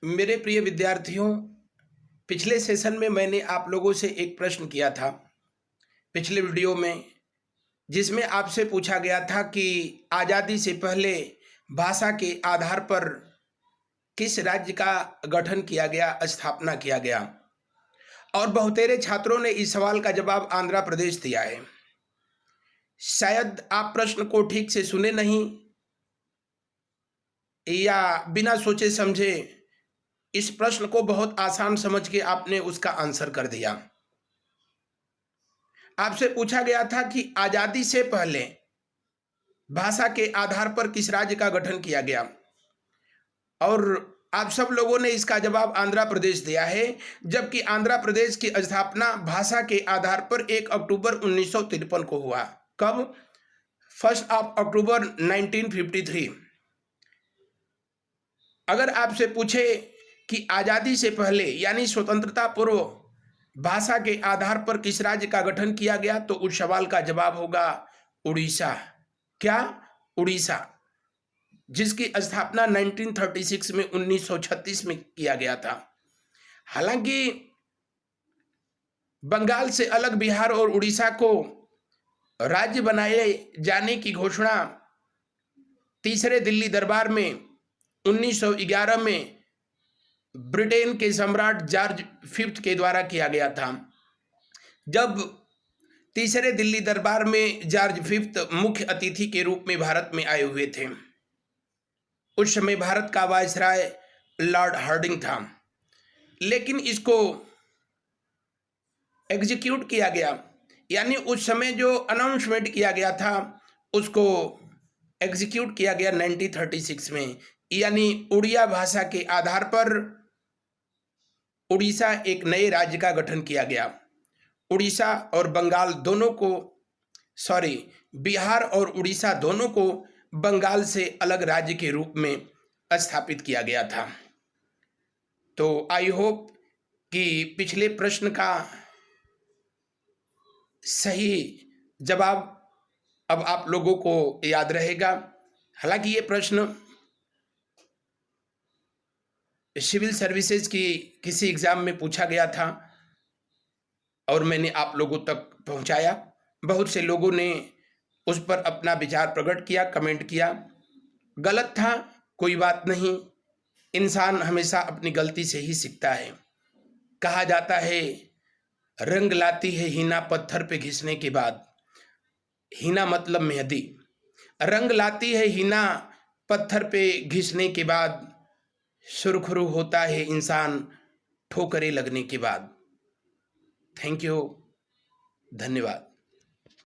मेरे प्रिय विद्यार्थियों, पिछले सेशन में मैंने आप लोगों से एक प्रश्न किया था, पिछले वीडियो में, जिसमें आपसे पूछा गया था कि आज़ादी से पहले भाषा के आधार पर किस राज्य का गठन किया गया, स्थापना किया गया। और बहुतेरे छात्रों ने इस सवाल का जवाब आंध्र प्रदेश दिया है। शायद आप प्रश्न को ठीक से सुने नहीं या बिना सोचे समझे इस प्रश्न को बहुत आसान समझ के आपने उसका आंसर कर दिया। आपसे पूछा गया था कि आजादी से पहले भाषा के आधार पर किस राज्य का गठन किया गया, और आप सब लोगों ने इसका जवाब आंध्र प्रदेश दिया है, जबकि आंध्र प्रदेश की स्थापना भाषा के आधार पर 1 अक्टूबर 1953 को हुआ। कब? 1 अक्टूबर 1953। अगर आपसे पूछे कि आजादी से पहले यानी स्वतंत्रता पूर्व भाषा के आधार पर किस राज्य का गठन किया गया, तो उस सवाल का जवाब होगा उड़ीसा। क्या? उड़ीसा, जिसकी स्थापना 1936 में 1936 में किया गया था। हालांकि बंगाल से अलग बिहार और उड़ीसा को राज्य बनाए जाने की घोषणा तीसरे दिल्ली दरबार में 1911 में ब्रिटेन के सम्राट जॉर्ज फिफ्थ के द्वारा किया गया था। जब तीसरे दिल्ली दरबार में जॉर्ज फिफ्थ मुख्य अतिथि के रूप में भारत में आए हुए थे, उस समय भारत का वायसराय लॉर्ड हार्डिंग था। लेकिन इसको एग्जीक्यूट किया गया, यानी उस समय जो अनाउंसमेंट किया गया था उसको एग्जीक्यूट किया गया 1936 में, यानी उड़िया भाषा के आधार पर उड़ीसा एक नए राज्य का गठन किया गया। उड़ीसा और बंगाल दोनों को, बिहार और उड़ीसा दोनों को बंगाल से अलग राज्य के रूप में स्थापित किया गया था। तो आई होप कि पिछले प्रश्न का सही जवाब अब आप लोगों को याद रहेगा। हालांकि ये प्रश्न सिविल सर्विसेज की किसी एग्जाम में पूछा गया था और मैंने आप लोगों तक पहुंचाया। बहुत से लोगों ने उस पर अपना विचार प्रकट किया, कमेंट किया। गलत था, कोई बात नहीं, इंसान हमेशा अपनी गलती से ही सीखता है। कहा जाता है रंग लाती है हीना पत्थर पे घिसने के बाद। हीना मतलब मेहंदी। रंग लाती है हीना पत्थर पे घिसने के बाद, सुरखरू होता है इंसान ठोकरें लगने के बाद। थैंक यू, धन्यवाद।